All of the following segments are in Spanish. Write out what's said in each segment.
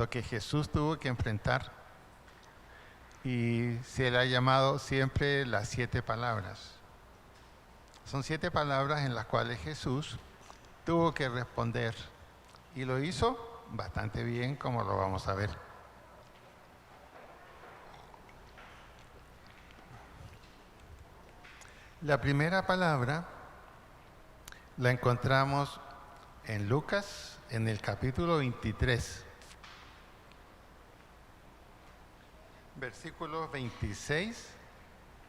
lo que Jesús tuvo que enfrentar, y se le ha llamado siempre las 7 palabras. Son 7 palabras en las cuales Jesús tuvo que responder, y lo hizo bastante bien, como lo vamos a ver. La primera palabra la encontramos en Lucas, en el capítulo 23, versículos 26,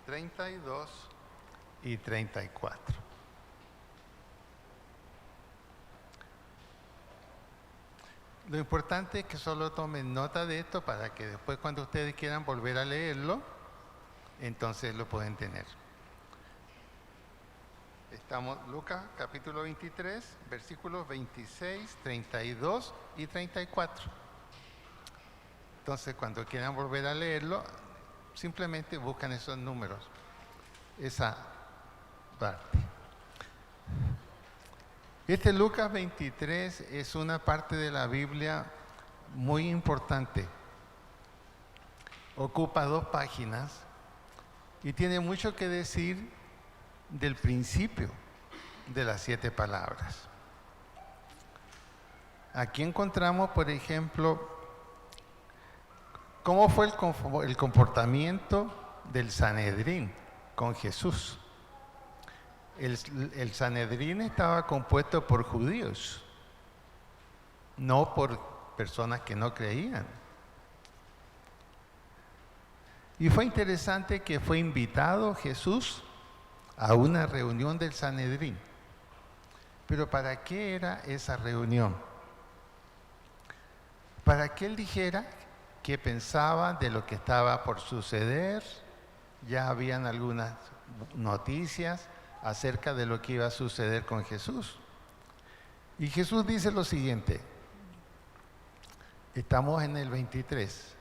32 y 34. Lo importante es que solo tomen nota de esto para que después, cuando ustedes quieran volver a leerlo, entonces lo pueden tener. Estamos Lucas capítulo 23, versículos 26, 32 y 34. Entonces, cuando quieran volver a leerlo, simplemente buscan esos números, esa parte. Este Lucas 23 es una parte de la Biblia muy importante. Ocupa 2 páginas y tiene mucho que decir del principio de las 7 palabras. Aquí encontramos, por ejemplo, cómo fue el comportamiento del Sanedrín con Jesús. El Sanedrín estaba compuesto por judíos, no por personas que no creían. Y fue interesante que fue invitado Jesús a una reunión del Sanedrín. Pero ¿para qué era esa reunión? Para que él dijera qué pensaba de lo que estaba por suceder. Ya habían algunas noticias acerca de lo que iba a suceder con Jesús. Y Jesús dice lo siguiente. Estamos en el 23.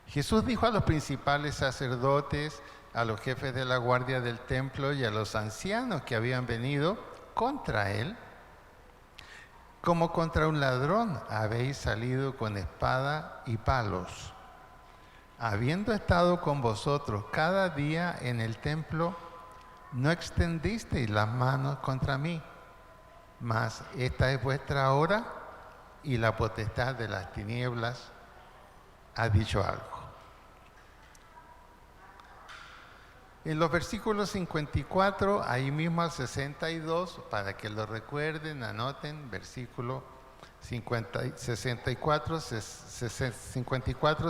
Jesús dijo a los principales sacerdotes, a los jefes de la guardia del templo y a los ancianos que habían venido contra él: como contra un ladrón habéis salido con espada y palos. Habiendo estado con vosotros cada día en el templo, no extendisteis las manos contra mí, mas esta es vuestra hora y la potestad de las tinieblas ha dicho algo. En los versículos 54, ahí mismo al 62, para que lo recuerden, anoten, versículo 64,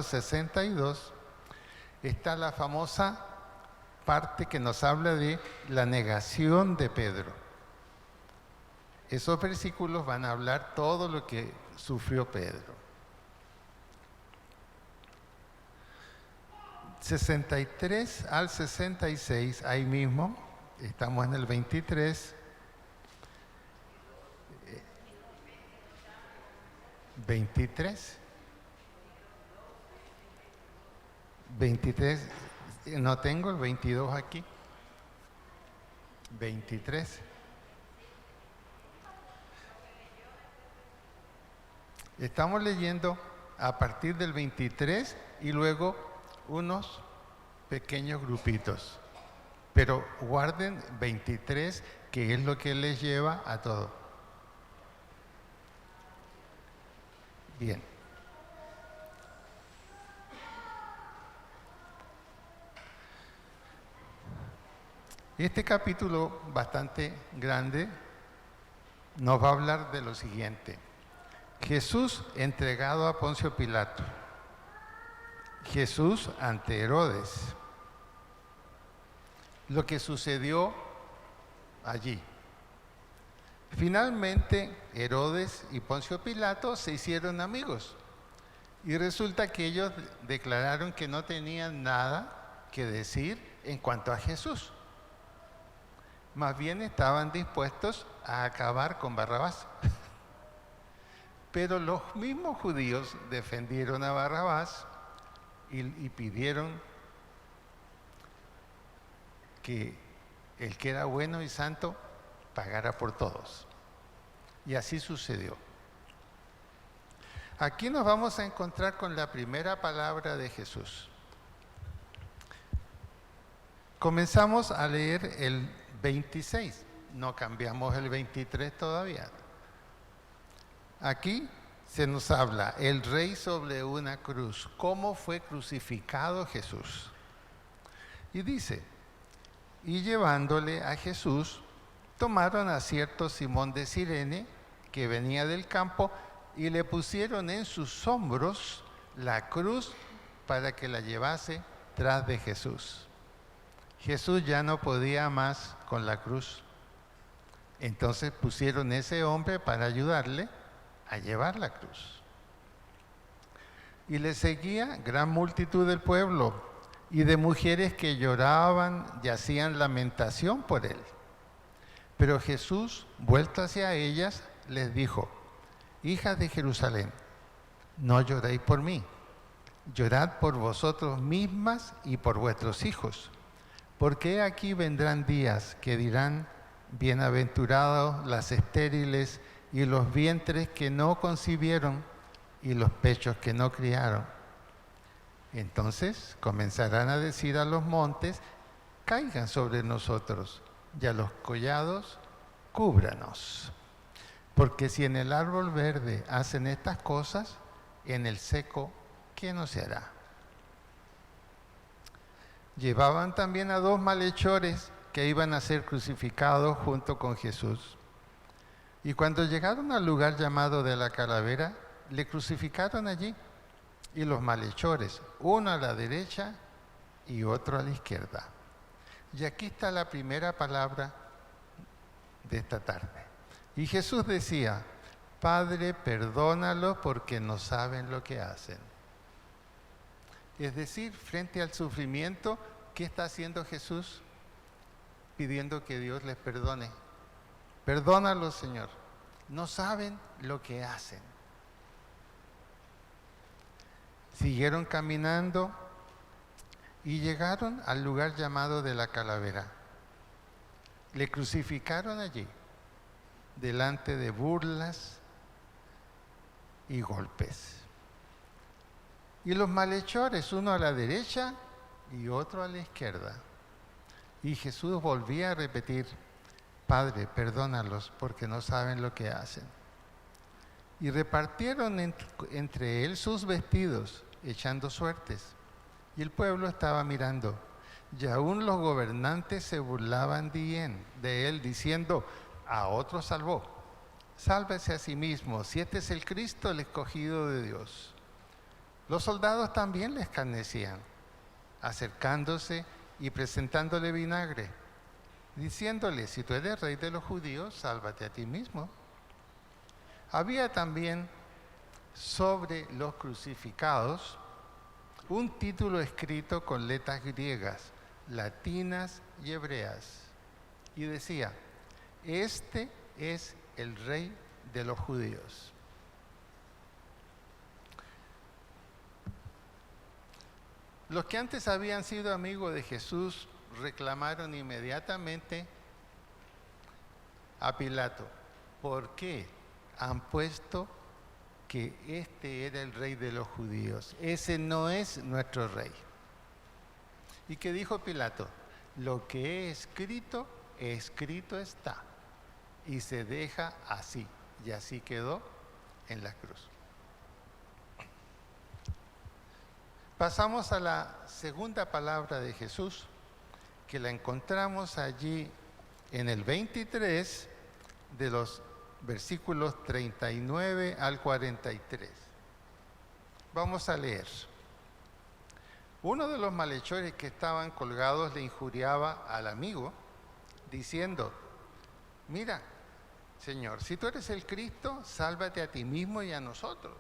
62, está la famosa parte que nos habla de la negación de Pedro. Esos versículos van a hablar todo lo que sufrió Pedro. 63 al 66, ahí mismo, estamos en el 23. 23, no tengo el 22 aquí. 23. Estamos leyendo a partir del 23 y luego unos pequeños grupitos. Pero guarden 23, que es lo que les lleva a todo. Bien. Este capítulo bastante grande nos va a hablar de lo siguiente. Jesús entregado a Poncio Pilato. Jesús ante Herodes. Lo que sucedió allí. Finalmente, Herodes y Poncio Pilato se hicieron amigos. Y resulta que ellos declararon que no tenían nada que decir en cuanto a Jesús. Más bien estaban dispuestos a acabar con Barrabás. Pero los mismos judíos defendieron a Barrabás y pidieron que el que era bueno y santo pagara por todos. Y así sucedió. Aquí nos vamos a encontrar con la primera palabra de Jesús. Comenzamos a leer el 26, no cambiamos el 23 todavía. Aquí se nos habla el rey sobre una cruz, cómo fue crucificado Jesús. Y dice, y llevándole a Jesús, tomaron a cierto Simón de Cirene, que venía del campo, y le pusieron en sus hombros la cruz para que la llevase tras de Jesús. Jesús ya no podía más con la cruz. Entonces pusieron ese hombre para ayudarle a llevar la cruz. Y le seguía gran multitud del pueblo y de mujeres que lloraban y hacían lamentación por él. Pero Jesús, vuelto hacia ellas, les dijo, hijas de Jerusalén, no lloréis por mí, llorad por vosotros mismas y por vuestros hijos. Porque aquí vendrán días que dirán, bienaventurados las estériles y los vientres que no concibieron y los pechos que no criaron. Entonces comenzarán a decir a los montes, caigan sobre nosotros, y a los collados, cúbranos. Porque si en el árbol verde hacen estas cosas, en el seco, ¿qué no se hará? Llevaban también a 2 malhechores que iban a ser crucificados junto con Jesús. Y cuando llegaron al lugar llamado de la Calavera, le crucificaron allí. Y los malhechores, uno a la derecha y otro a la izquierda. Y aquí está la primera palabra de esta tarde. Y Jesús decía, Padre, perdónalos porque no saben lo que hacen. Es decir, frente al sufrimiento, ¿qué está haciendo Jesús? Pidiendo que Dios les perdone. Perdónalos, Señor. No saben lo que hacen. Siguieron caminando y llegaron al lugar llamado de la Calavera. Le crucificaron allí, delante de burlas y golpes. Y los malhechores, uno a la derecha y otro a la izquierda. Y Jesús volvía a repetir, Padre, perdónalos porque no saben lo que hacen. Y repartieron entre él sus vestidos, echando suertes. Y el pueblo estaba mirando. Y aún los gobernantes se burlaban de él, diciendo, a otro salvó. Sálvese a sí mismo, si este es el Cristo, el escogido de Dios. Los soldados también le escarnecían, acercándose y presentándole vinagre, diciéndole, si tú eres rey de los judíos, sálvate a ti mismo. Había también sobre los crucificados un título escrito con letras griegas, latinas y hebreas, y decía, este es el rey de los judíos. Los que antes habían sido amigos de Jesús reclamaron inmediatamente a Pilato, ¿por qué han puesto que este era el rey de los judíos? Ese no es nuestro rey. ¿Y qué dijo Pilato? Lo que he escrito, escrito está. Y se deja así. Y así quedó en la cruz. Pasamos a la segunda palabra de Jesús, que la encontramos allí en el 23 de los versículos 39 al 43. Vamos a leer. Uno de los malhechores que estaban colgados le injuriaba al amigo, diciendo, mira, Señor, si tú eres el Cristo, sálvate a ti mismo y a nosotros.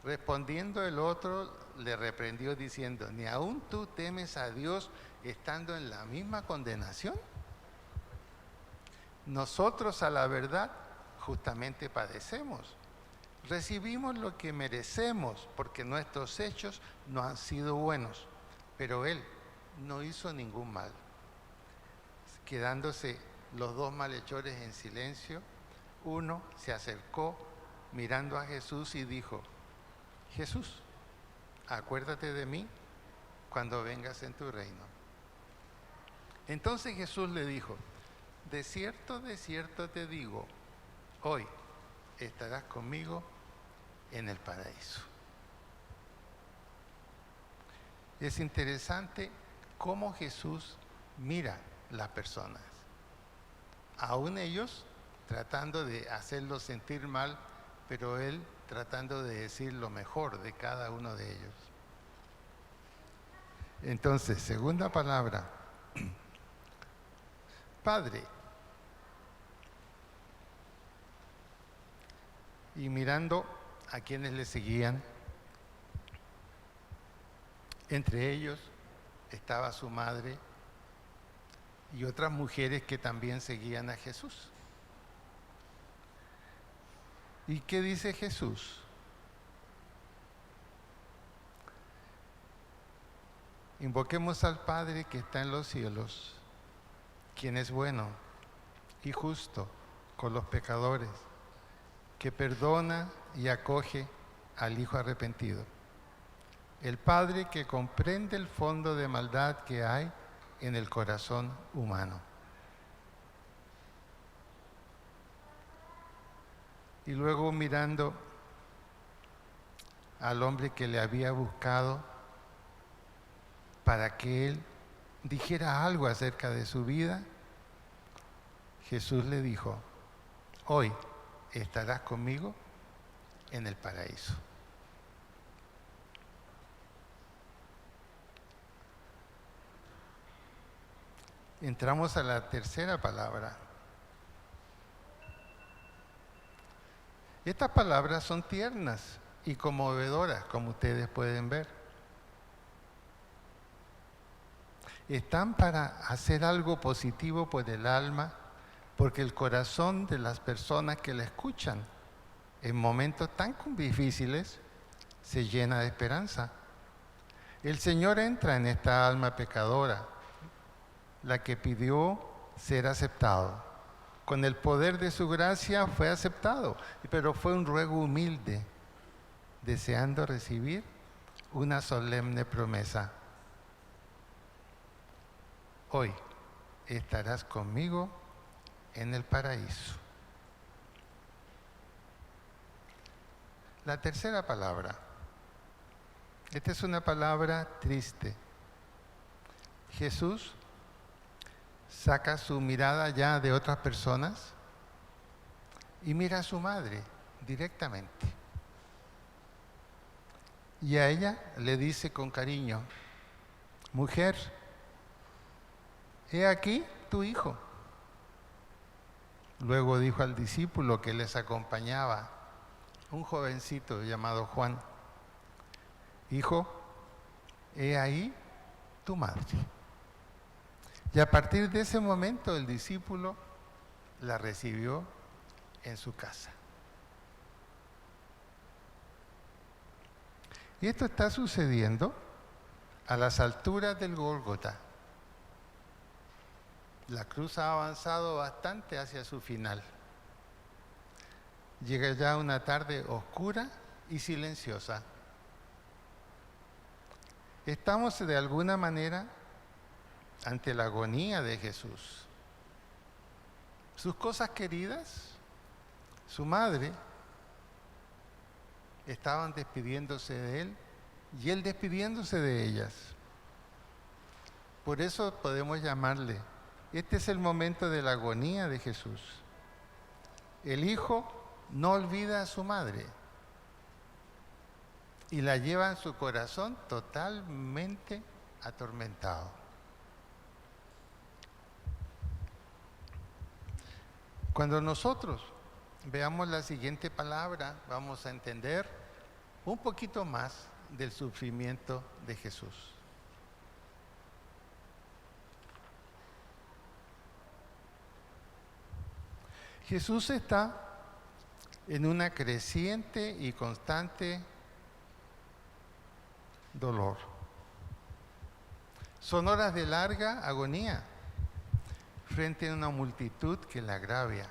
Respondiendo el otro, le reprendió diciendo, ¿ni aún tú temes a Dios estando en la misma condenación? Nosotros a la verdad justamente padecemos. Recibimos lo que merecemos porque nuestros hechos no han sido buenos, pero Él no hizo ningún mal. Quedándose los 2 malhechores en silencio, uno se acercó mirando a Jesús y dijo: Jesús, acuérdate de mí cuando vengas en tu reino. Entonces Jesús le dijo: de cierto te digo, hoy estarás conmigo en el paraíso. Es interesante cómo Jesús mira las personas, aún ellos tratando de hacerlos sentir mal, pero Él tratando de decir lo mejor de cada uno de ellos. Entonces, segunda palabra, Padre. Y mirando a quienes le seguían, entre ellos estaba su madre y otras mujeres que también seguían a Jesús. ¿Y qué dice Jesús? Invoquemos al Padre que está en los cielos, quien es bueno y justo con los pecadores, que perdona y acoge al Hijo arrepentido. El Padre que comprende el fondo de maldad que hay en el corazón humano. Y luego mirando al hombre que le había buscado para que él dijera algo acerca de su vida, Jesús le dijo: hoy estarás conmigo en el paraíso. Entramos a la tercera palabra. Estas palabras son tiernas y conmovedoras, como ustedes pueden ver. Están para hacer algo positivo por el alma, porque el corazón de las personas que la escuchan en momentos tan difíciles se llena de esperanza. El Señor entra en esta alma pecadora, la que pidió ser aceptado. Con el poder de su gracia fue aceptado, pero fue un ruego humilde, deseando recibir una solemne promesa. Hoy estarás conmigo en el paraíso. La tercera palabra. Esta es una palabra triste. Jesús saca su mirada ya de otras personas y mira a su madre directamente. Y a ella le dice con cariño: mujer, he aquí tu hijo. Luego dijo al discípulo que les acompañaba, un jovencito llamado Juan: hijo, he ahí tu madre. Y a partir de ese momento el discípulo la recibió en su casa. Y esto está sucediendo a las alturas del Gólgota. La cruz ha avanzado bastante hacia su final. Llega ya una tarde oscura y silenciosa. Estamos de alguna manera ante la agonía de Jesús. Sus cosas queridas, su madre, estaban despidiéndose de él y él despidiéndose de ellas. Por eso podemos llamarle, este es el momento de la agonía de Jesús. El hijo no olvida a su madre y la lleva en su corazón totalmente atormentado. Cuando nosotros veamos la siguiente palabra, vamos a entender un poquito más del sufrimiento de Jesús. Jesús está en una creciente y constante dolor. Son horas de larga agonía frente a una multitud que le agravia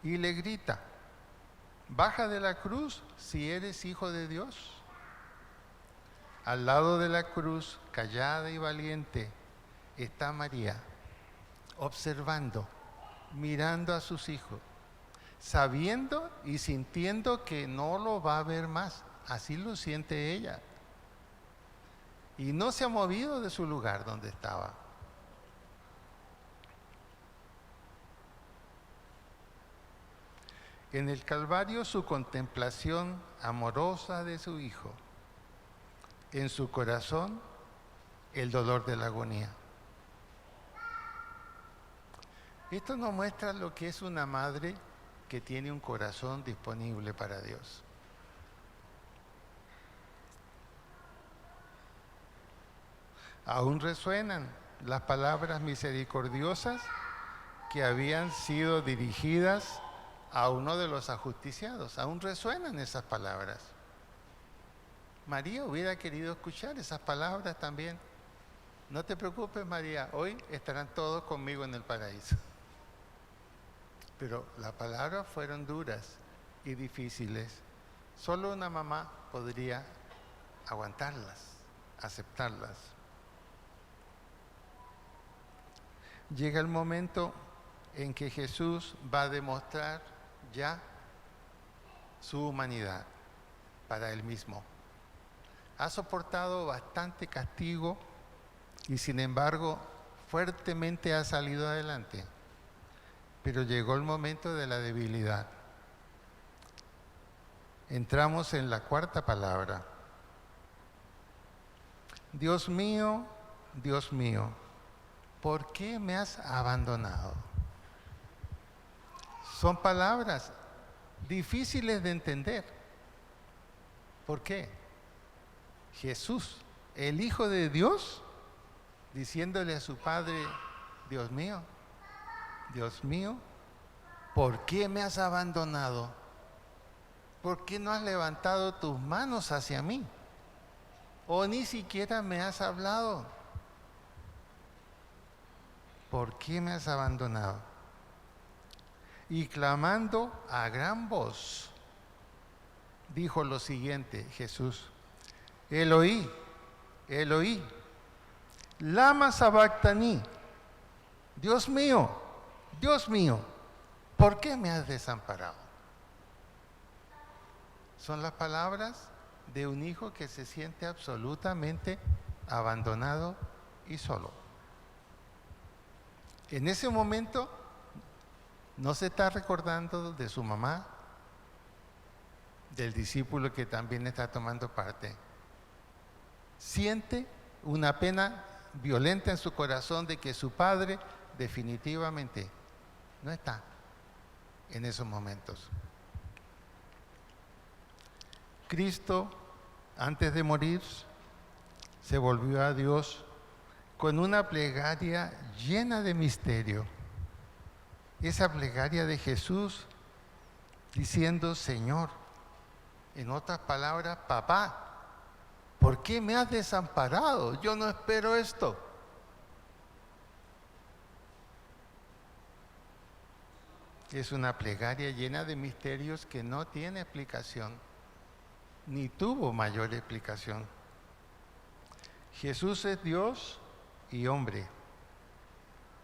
y le grita: baja de la cruz si eres hijo de Dios. Al lado de la cruz, callada y valiente, está María, observando, mirando a sus hijos, sabiendo y sintiendo que no lo va a ver más. Así lo siente ella. Y no se ha movido de su lugar donde estaba. En el Calvario, su contemplación amorosa de su Hijo. En su corazón, el dolor de la agonía. Esto nos muestra lo que es una madre que tiene un corazón disponible para Dios. Aún resuenan las palabras misericordiosas que habían sido dirigidas a uno de los ajusticiados. Aún resuenan esas palabras. María hubiera querido escuchar esas palabras también. No te preocupes, María, hoy estarán todos conmigo en el paraíso. Pero las palabras fueron duras y difíciles. Solo una mamá podría aguantarlas, aceptarlas. Llega el momento en que Jesús va a demostrar ya su humanidad para él mismo. Ha soportado bastante castigo y sin embargo fuertemente ha salido adelante. Pero llegó el momento de la debilidad. Entramos en la cuarta palabra. Dios mío, ¿por qué me has abandonado? Son palabras difíciles de entender. ¿Por qué? Jesús, el Hijo de Dios, diciéndole a su Padre, Dios mío, ¿por qué me has abandonado? ¿Por qué no has levantado tus manos hacia mí? ¿O ni siquiera me has hablado? ¿Por qué me has abandonado? Y clamando a gran voz, dijo lo siguiente, Jesús, Eloí, Eloí, lama sabactani, Dios mío, ¿por qué me has desamparado? Son las palabras de un hijo que se siente absolutamente abandonado y solo. En ese momento no se está recordando de su mamá, del discípulo que también está tomando parte. Siente una pena violenta en su corazón de que su padre definitivamente no está en esos momentos. Cristo, antes de morir, se volvió a Dios con una plegaria llena de misterio. Esa plegaria de Jesús diciendo, Señor, en otras palabras, papá, ¿por qué me has desamparado? Yo no espero esto. Es una plegaria llena de misterios que no tiene explicación, ni tuvo mayor explicación. Jesús es Dios y hombre.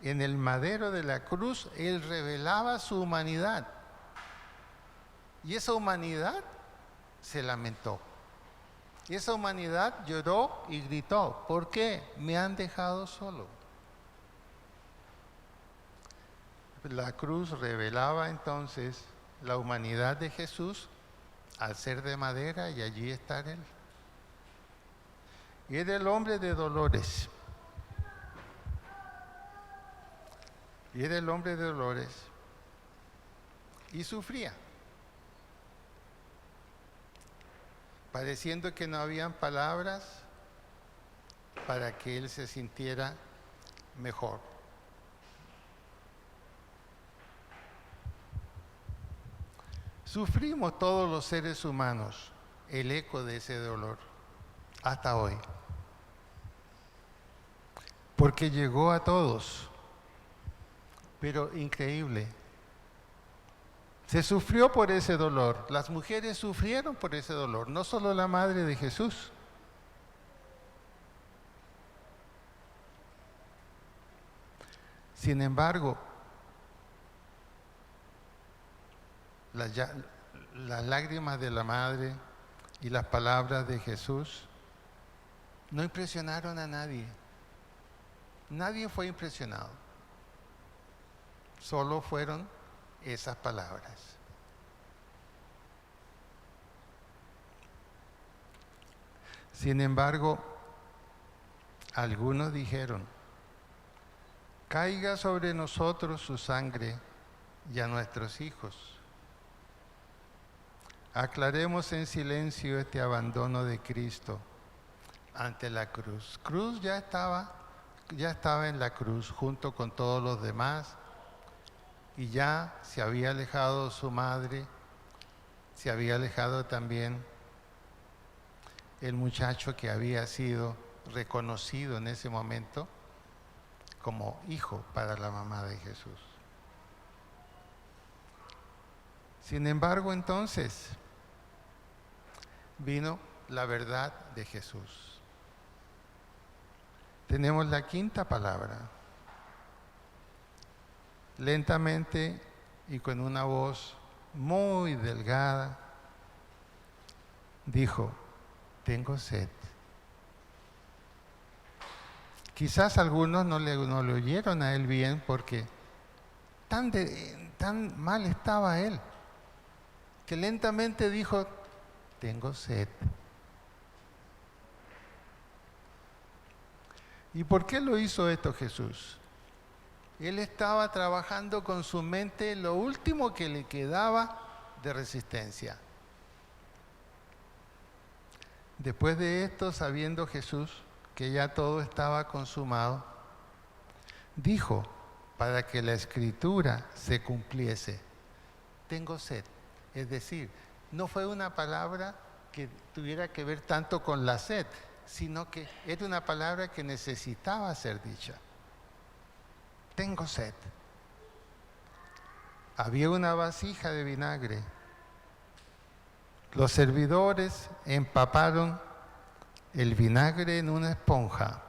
En el madero de la cruz, Él revelaba su humanidad. Y esa humanidad se lamentó. Y esa humanidad lloró y gritó, ¿por qué me han dejado solo? La cruz revelaba entonces la humanidad de Jesús al ser de madera y allí estar Él. Y era el hombre de dolores. Y era el hombre de dolores. Y sufría. Pareciendo que no habían palabras para que Él se sintiera mejor. Sufrimos todos los seres humanos el eco de ese dolor, hasta hoy. Porque llegó a todos, pero increíble, Se sufrió por ese dolor. Las mujeres sufrieron por ese dolor, no solo la madre de Jesús. Sin embargo, las lágrimas de la madre y las palabras de Jesús no impresionaron a nadie. Nadie fue impresionado. Solo fueron esas palabras. Sin embargo, algunos dijeron: caiga sobre nosotros su sangre y a nuestros hijos. Aclaremos en silencio este abandono de Cristo ante la cruz. Cruz ya estaba en la cruz junto con todos los demás, y ya se había alejado su madre, se había alejado también el muchacho que había sido reconocido en ese momento como hijo para la mamá de Jesús. Sin embargo, entonces vino la verdad de Jesús. Tenemos la quinta palabra. Lentamente y con una voz muy delgada, dijo: tengo sed. Quizás algunos no le oyeron a él bien porque tan mal estaba él, que lentamente dijo: tengo sed. ¿Y por qué lo hizo esto Jesús? Él estaba trabajando con su mente lo último que le quedaba de resistencia. Después de esto, sabiendo Jesús que ya todo estaba consumado, dijo, para que la Escritura se cumpliese: tengo sed. Es decir, no fue una palabra que tuviera que ver tanto con la sed, sino que era una palabra que necesitaba ser dicha. Tengo sed. Había una vasija de vinagre. Los servidores empaparon el vinagre en una esponja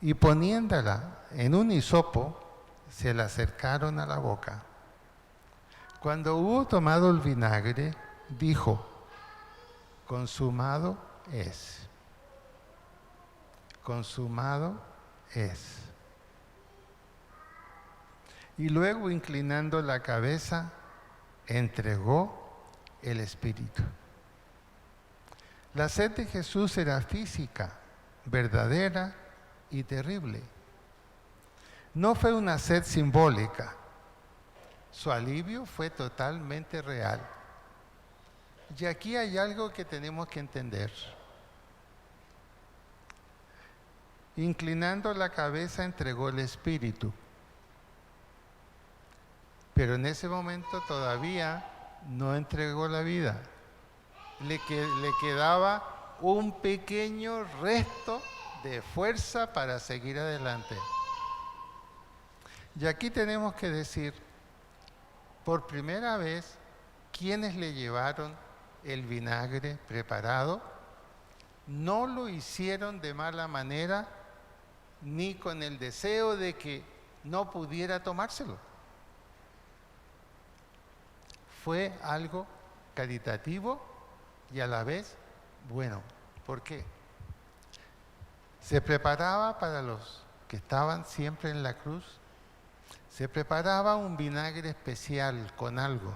y poniéndola en un hisopo, se la acercaron a la boca. Cuando hubo tomado el vinagre, dijo: consumado es. Consumado es. Y luego, inclinando la cabeza, entregó el Espíritu. La sed de Jesús era física, verdadera y terrible. No fue una sed simbólica. Su alivio fue totalmente real. Y aquí hay algo que tenemos que entender. Inclinando la cabeza, entregó el Espíritu. Pero en ese momento todavía no entregó la vida. Le quedaba un pequeño resto de fuerza para seguir adelante. Y aquí tenemos que decir, por primera vez, quienes le llevaron el vinagre preparado no lo hicieron de mala manera ni con el deseo de que no pudiera tomárselo. Fue algo caritativo y a la vez bueno. ¿Por qué? Se preparaba para los que estaban siempre en la cruz, se preparaba un vinagre especial con algo.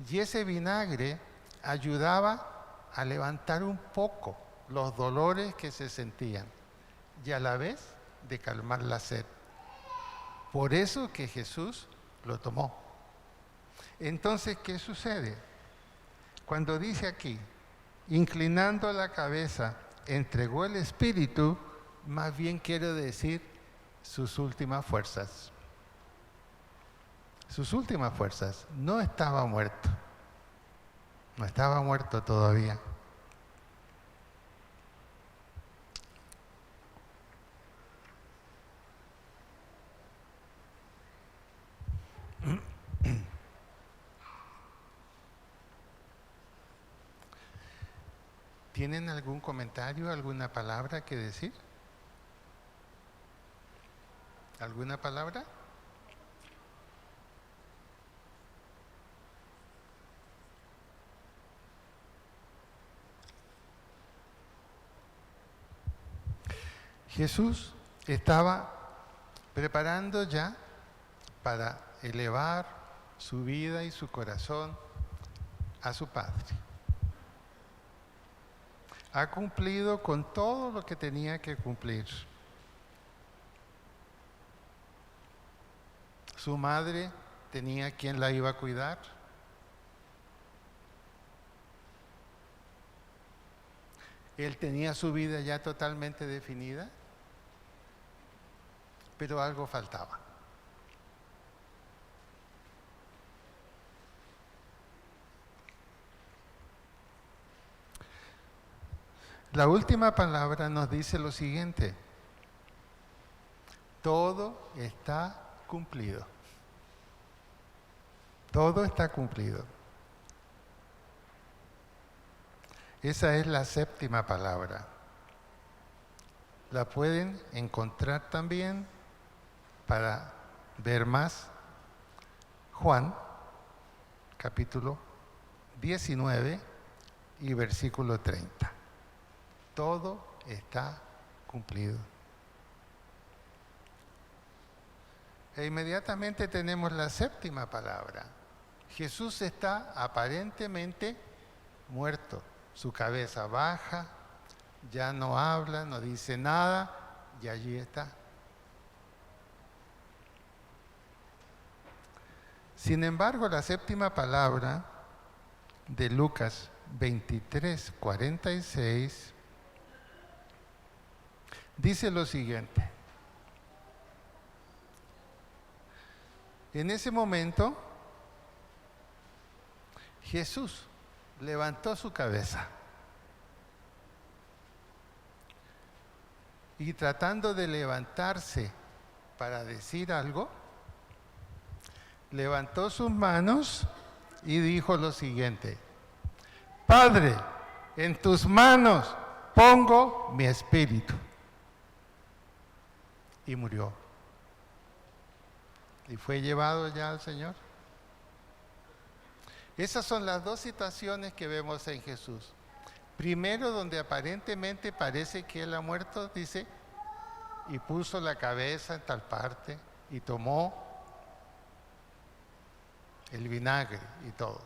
Y ese vinagre ayudaba a levantar un poco los dolores que se sentían y a la vez de calmar la sed. Por eso que Jesús lo tomó. Entonces, ¿qué sucede? Cuando dice aquí, inclinando la cabeza, entregó el Espíritu, más bien quiere decir sus últimas fuerzas. Sus últimas fuerzas. No estaba muerto. No estaba muerto todavía. ¿Tienen algún comentario, alguna palabra que decir? ¿Alguna palabra? Jesús estaba preparando ya para elevar su vida y su corazón a su Padre. Ha cumplido con todo lo que tenía que cumplir. Su madre tenía quien la iba a cuidar. Él tenía su vida ya totalmente definida, pero algo faltaba. La última palabra nos dice lo siguiente: todo está cumplido. Todo está cumplido. Esa es la séptima palabra. La pueden encontrar también para ver más. Juan, capítulo 19 y versículo 30. Todo está cumplido. E inmediatamente tenemos la séptima palabra. Jesús está aparentemente muerto. Su cabeza baja, ya no habla, no dice nada, y allí está. Sin embargo, la séptima palabra de Lucas 23, 46 dice lo siguiente: en ese momento, Jesús levantó su cabeza y, tratando de levantarse para decir algo, levantó sus manos y dijo lo siguiente: Padre, en tus manos pongo mi espíritu. Y murió. Y fue llevado ya al Señor. Esas son las dos situaciones que vemos en Jesús. Primero, donde aparentemente parece que Él ha muerto, dice, y puso la cabeza en tal parte y tomó el vinagre y todo.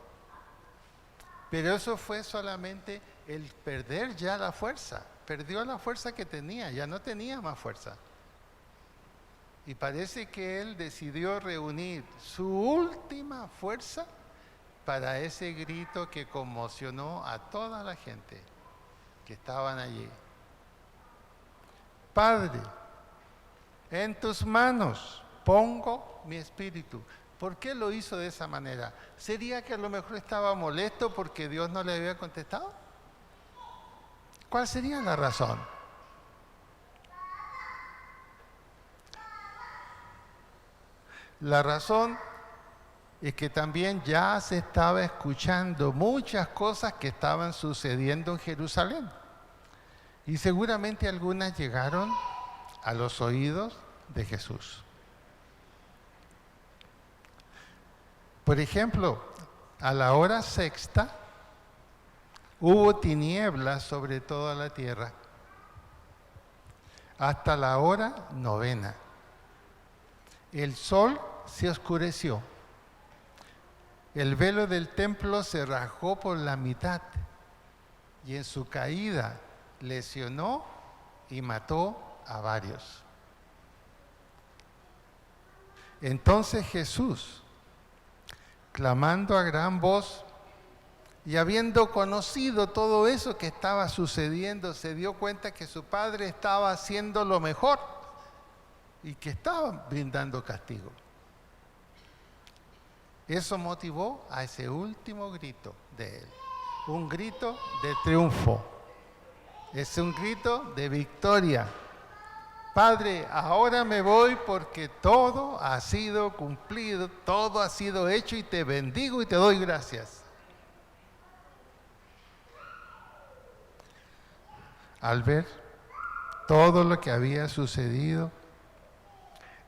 Pero eso fue solamente el perder ya la fuerza. Perdió la fuerza que tenía, ya no tenía más fuerza. Y parece que Él decidió reunir su última fuerza para ese grito que conmocionó a toda la gente que estaban allí. Padre, en tus manos pongo mi espíritu. ¿Por qué lo hizo de esa manera? ¿Sería que a lo mejor estaba molesto porque Dios no le había contestado? ¿Cuál sería la razón? La razón es que también ya se estaba escuchando muchas cosas que estaban sucediendo en Jerusalén. Y seguramente algunas llegaron a los oídos de Jesús. Por ejemplo, a la hora sexta hubo tinieblas sobre toda la tierra. Hasta la hora novena. El sol se oscureció. El velo del templo se rasgó por la mitad y en su caída lesionó y mató a varios. Entonces Jesús, clamando a gran voz y habiendo conocido todo eso que estaba sucediendo, se dio cuenta que su padre estaba haciendo lo mejor y que estaba brindando castigo. Eso motivó a ese último grito de él, un grito de triunfo, es un grito de victoria. Padre, ahora me voy porque todo ha sido cumplido, todo ha sido hecho y te bendigo y te doy gracias. al ver todo lo que había sucedido,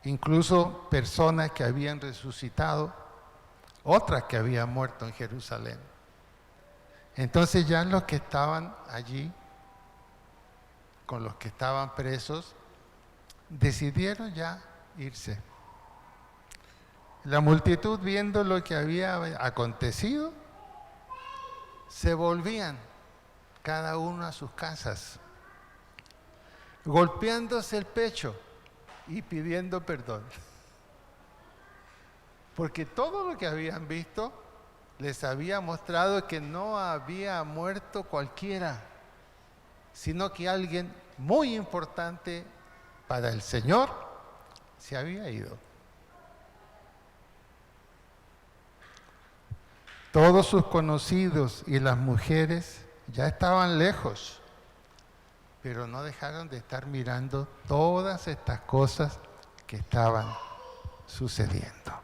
incluso personas que habían resucitado, otras que habían muerto en Jerusalén. Entonces ya los que estaban allí, con los que estaban presos, decidieron ya irse. La multitud, viendo lo que había acontecido, se volvían cada uno a sus casas, golpeándose el pecho y pidiendo perdón. Porque todo lo que habían visto les había mostrado que no había muerto cualquiera, sino que alguien muy importante para el Señor se había ido. Todos sus conocidos y las mujeres ya estaban lejos, pero no dejaron de estar mirando todas estas cosas que estaban sucediendo.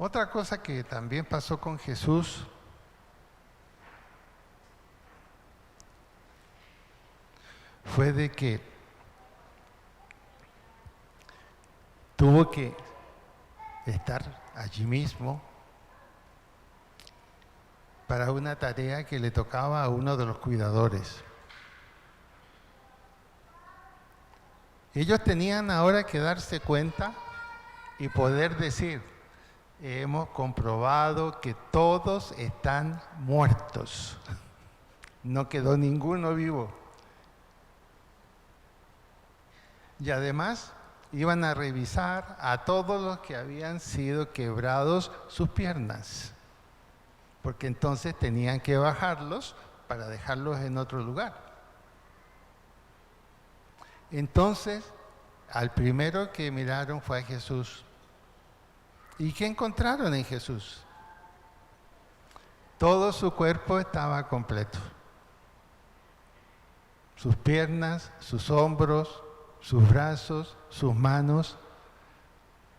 Otra cosa que también pasó con Jesús fue de que tuvo que estar allí mismo para una tarea que le tocaba a uno de los cuidadores. Ellos tenían ahora que darse cuenta y poder decir: hemos comprobado que todos están muertos. No quedó ninguno vivo. Y además iban a revisar a todos los que habían sido quebrados sus piernas, porque entonces tenían que bajarlos para dejarlos en otro lugar. Entonces, al primero que miraron fue a Jesús. ¿Y qué encontraron en Jesús? Todo su cuerpo estaba completo. Sus piernas, sus hombros, sus brazos, sus manos.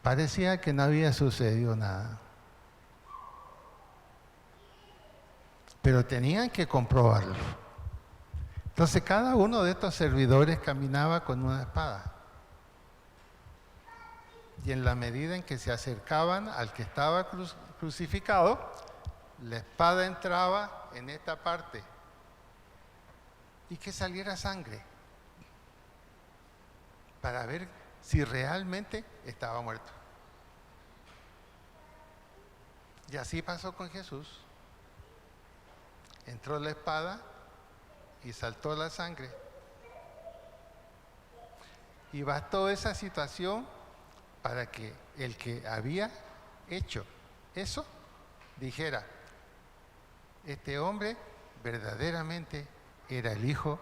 Parecía que no había sucedido nada. Pero tenían que comprobarlo. Entonces cada uno de estos servidores caminaba con una espada. Y en la medida en que se acercaban al que estaba crucificado, la espada entraba en esta parte y que saliera sangre para ver si realmente estaba muerto. Y así pasó con Jesús. Entró la espada y saltó la sangre. Y bastó esa situación para que el que había hecho eso dijera: este hombre verdaderamente era el Hijo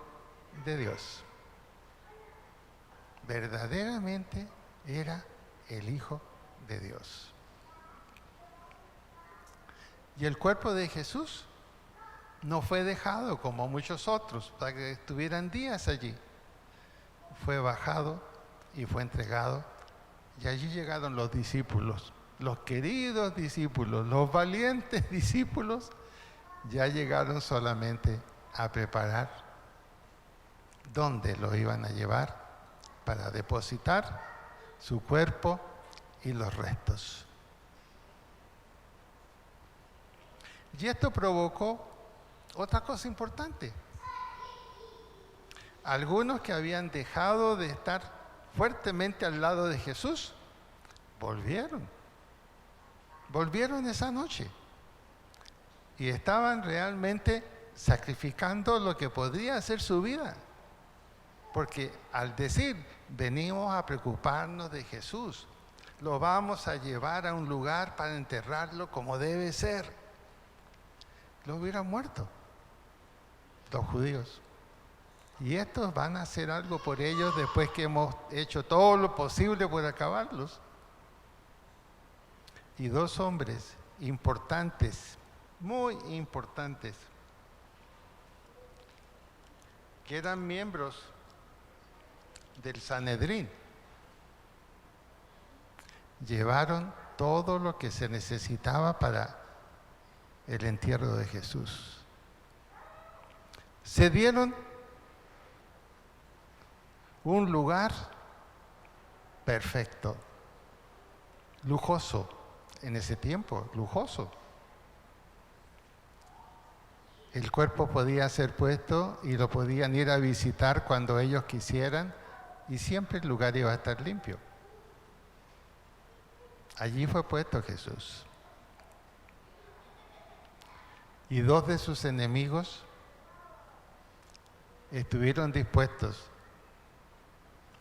de Dios. Verdaderamente era el Hijo de Dios. Y el cuerpo de Jesús no fue dejado como muchos otros para que estuvieran días allí. Fue bajado y fue entregado. Y allí llegaron los discípulos, los queridos discípulos, los valientes discípulos, ya llegaron solamente a preparar dónde lo iban a llevar para depositar su cuerpo y los restos. Y esto provocó otra cosa importante. Algunos que habían dejado de estar fuertemente al lado de Jesús, volvieron esa noche y estaban realmente sacrificando lo que podría ser su vida, porque al decir venimos a preocuparnos de Jesús, lo vamos a llevar a un lugar para enterrarlo como debe ser, lo hubieran muerto los judíos. Y estos van a hacer algo por ellos después que hemos hecho todo lo posible por acabarlos. Y 2 hombres importantes, muy importantes, que eran miembros del Sanedrín, llevaron todo lo que se necesitaba para el entierro de Jesús. Se dieron un lugar perfecto, lujoso, en ese tiempo, lujoso. El cuerpo podía ser puesto y lo podían ir a visitar cuando ellos quisieran y siempre el lugar iba a estar limpio. Allí fue puesto Jesús. Y dos de sus enemigos estuvieron dispuestos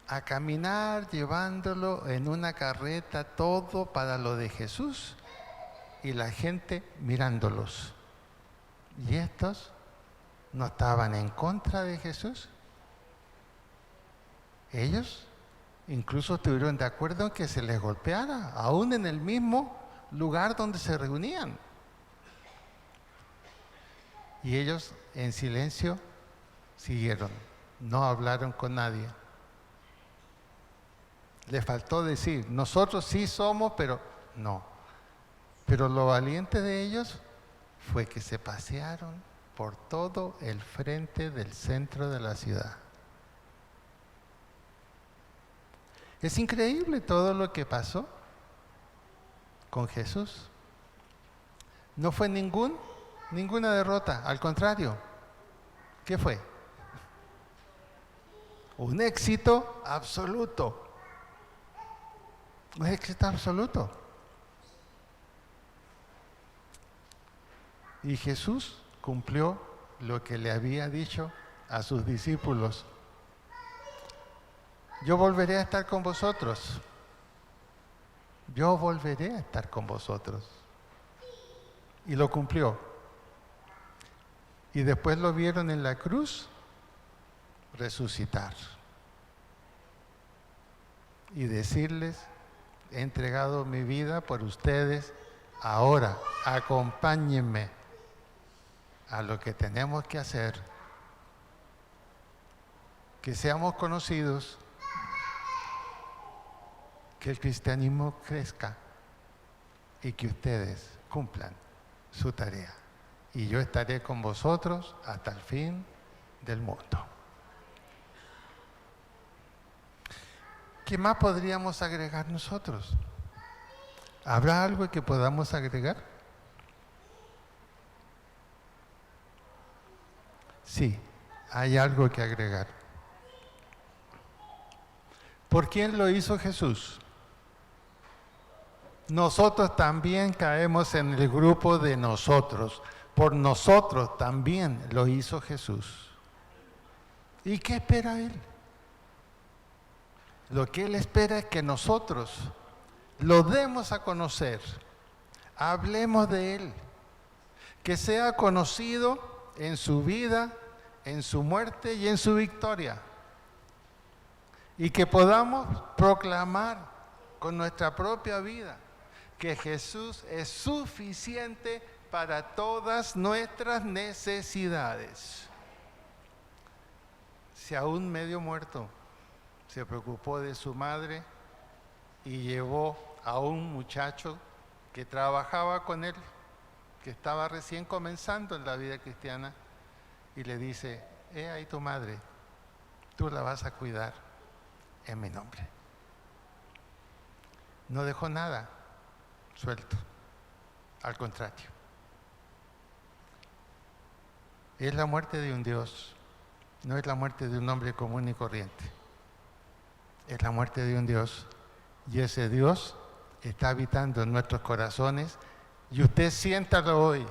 a caminar llevándolo en una carreta, todo para lo de Jesús, y la gente mirándolos. ¿Y estos no estaban en contra de Jesús? Ellos incluso estuvieron de acuerdo en que se les golpeara, aún en el mismo lugar donde se reunían. Y ellos en silencio siguieron, no hablaron con nadie. Les faltó decir, nosotros sí somos, pero no. Pero lo valiente de ellos fue que se pasearon por todo el frente del centro de la ciudad. Es increíble todo lo que pasó con Jesús. No fue ninguna derrota, al contrario. ¿Qué fue? Un éxito absoluto. Un éxito absoluto. Y Jesús cumplió lo que le había dicho a sus discípulos. Yo volveré a estar con vosotros. Yo volveré a estar con vosotros. Y lo cumplió. Y después lo vieron en la cruz resucitar. Y decirles, he entregado mi vida por ustedes, ahora acompáñenme a lo que tenemos que hacer, que seamos conocidos, que el cristianismo crezca y que ustedes cumplan su tarea. Y yo estaré con vosotros hasta el fin del mundo. ¿Qué más podríamos agregar nosotros? ¿Habrá algo que podamos agregar? Sí, hay algo que agregar. ¿Por quién lo hizo Jesús? Nosotros también caemos en el grupo de nosotros. Por nosotros también lo hizo Jesús. ¿Y qué espera Él? Lo que Él espera es que nosotros lo demos a conocer, hablemos de Él, que sea conocido en su vida, en su muerte y en su victoria. Y que podamos proclamar con nuestra propia vida que Jesús es suficiente para todas nuestras necesidades. Si aún medio muerto, se preocupó de su madre y llevó a un muchacho que trabajaba con él, que estaba recién comenzando en la vida cristiana, y le dice, ahí tu madre, tú la vas a cuidar en mi nombre. No dejó nada suelto, al contrario. Es la muerte de un Dios, no es la muerte de un hombre común y corriente. Es la muerte de un Dios, y ese Dios está habitando en nuestros corazones, y usted siéntalo hoy.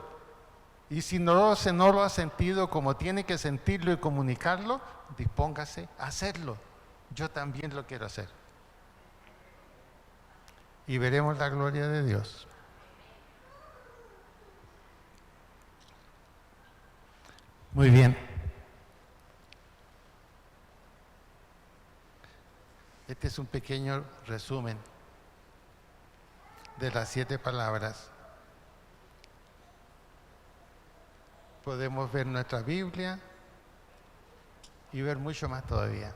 Y si no lo ha sentido como tiene que sentirlo y comunicarlo, dispóngase a hacerlo. Yo también lo quiero hacer. Y veremos la gloria de Dios. Muy bien. Este es un pequeño resumen de las 7 palabras podemos ver nuestra Biblia y ver mucho más todavía.